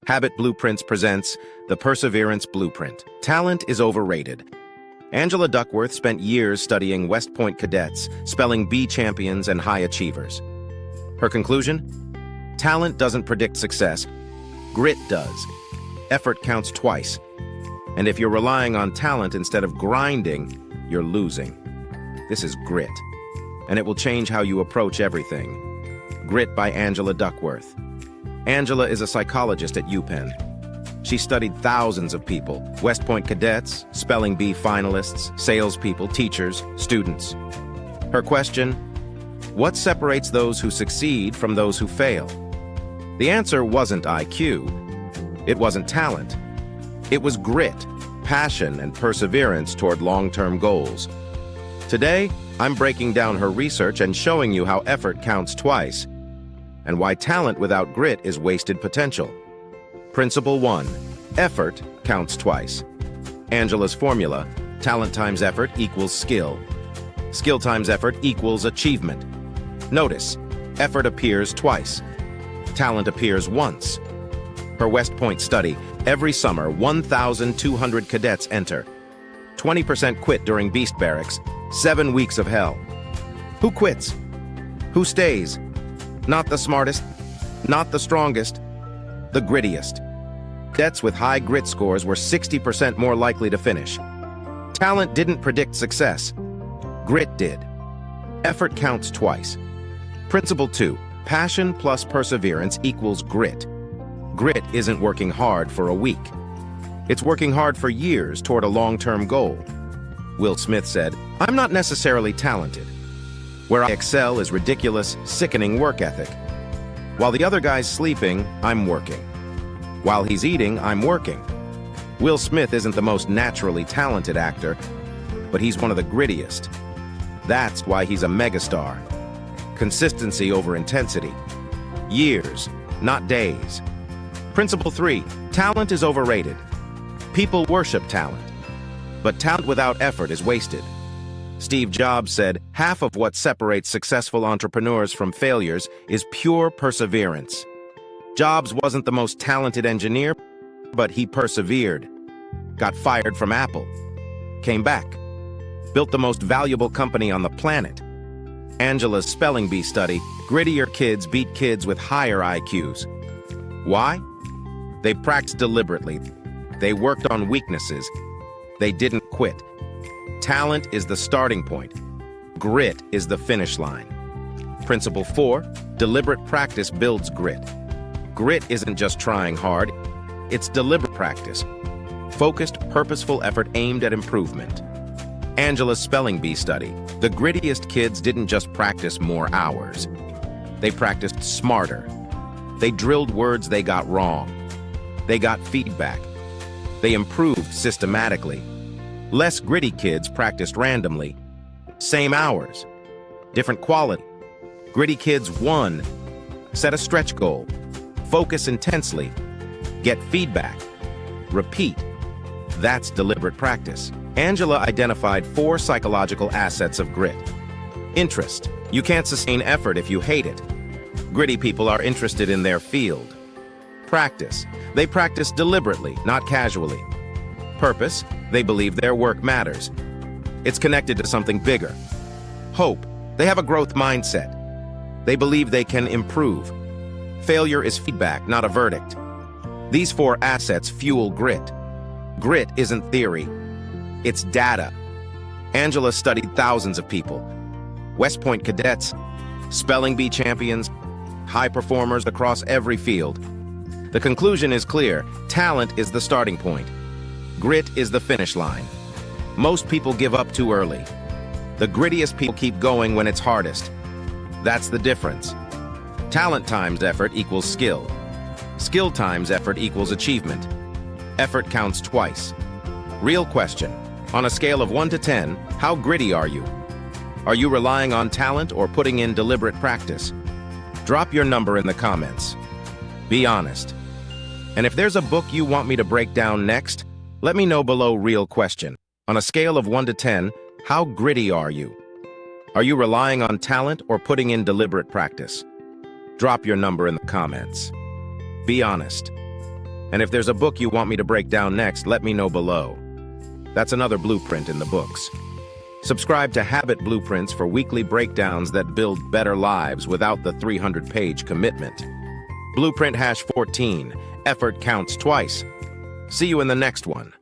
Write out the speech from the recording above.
Habit Blueprints presents The Perseverance Blueprint. Talent is overrated. Angela Duckworth spent years studying West Point cadets, spelling bee champions and high achievers. Her conclusion? Talent doesn't predict success. Grit does. Effort counts twice. And if you're relying on talent instead of grinding, you're losing. This is grit, and it will change how you approach everything. Grit by Angela Duckworth. Angela is a psychologist at UPenn. She studied thousands of people, West Point cadets, spelling bee finalists, salespeople, teachers, students. Her question: what separates those who succeed from those who fail? The answer wasn't IQ. It wasn't talent. It was grit, passion, and perseverance toward long-term goals. Today, I'm breaking down her research and showing you how effort counts twice, and why talent without grit is wasted potential. Principle 1. Effort counts twice. Angela's formula: talent times effort equals skill. Skill times effort equals achievement. Notice, effort appears twice. Talent appears once. Her West Point study: every summer, 1,200 cadets enter. 20% quit during Beast Barracks. 7 weeks of hell. Who quits? Who stays? Not the smartest, not the strongest, the grittiest. Cadets with high grit scores were 60% more likely to finish. Talent didn't predict success. Grit did. Effort counts twice. Principle 2. Passion plus perseverance equals grit. Grit isn't working hard for a week. It's working hard for years toward a long-term goal. Will Smith said, "I'm not necessarily talented. Where I excel is ridiculous, sickening work ethic. While the other guy's sleeping, I'm working. While he's eating, I'm working." Will Smith isn't the most naturally talented actor, but he's one of the grittiest. That's why he's a megastar. Consistency over intensity. Years, not days. Principle 3. Talent is overrated. People worship talent, but talent without effort is wasted. Steve Jobs said, "Half of what separates successful entrepreneurs from failures is pure perseverance." Jobs wasn't the most talented engineer, but he persevered. Got fired from Apple. Came back. Built the most valuable company on the planet. Angela's spelling bee study: grittier kids beat kids with higher IQs. Why? They practiced deliberately. They worked on weaknesses. They didn't quit. Talent is the starting point. Grit is the finish line. Principle 4. Deliberate practice builds grit. Grit isn't just trying hard. It's deliberate practice. Focused, purposeful effort aimed at improvement. Angela's spelling bee study: the grittiest kids didn't just practice more hours. They practiced smarter. They drilled words they got wrong. They got feedback. They improved systematically. Less gritty kids practiced randomly. Same hours, different quality. Gritty kids won. Set a stretch goal. Focus intensely. Get feedback. Repeat. That's deliberate practice. Angela identified 4 psychological assets of grit. Interest. You can't sustain effort if you hate it. Gritty people are interested in their field. Practice. They practice deliberately, not casually. Purpose. They believe their work matters. It's connected to something bigger. Hope. They have a growth mindset. They believe they can improve. Failure is feedback, not a verdict. These 4 assets fuel grit. Grit isn't theory. It's data. Angela studied thousands of people. West Point cadets, spelling bee champions, high performers across every field. The conclusion is clear: talent is the starting point. Grit is the finish line. Most people give up too early. The grittiest people keep going when it's hardest. That's the difference. Talent times effort equals skill. Skill times effort equals achievement. Effort counts twice. Real question: on a scale of 1 to 10, how gritty are you? Are you relying on talent or putting in deliberate practice? Drop your number in the comments. Be honest. And if there's a book you want me to break down next, let me know below. Real question: on a scale of 1 to 10, how gritty are you? Are you relying on talent or putting in deliberate practice? Drop your number in the comments. Be honest. And if there's a book you want me to break down next, let me know below. That's another blueprint in the books. Subscribe to Habit Blueprints for weekly breakdowns that build better lives without the 300-page commitment. Blueprint #14, effort counts twice. See you in the next one.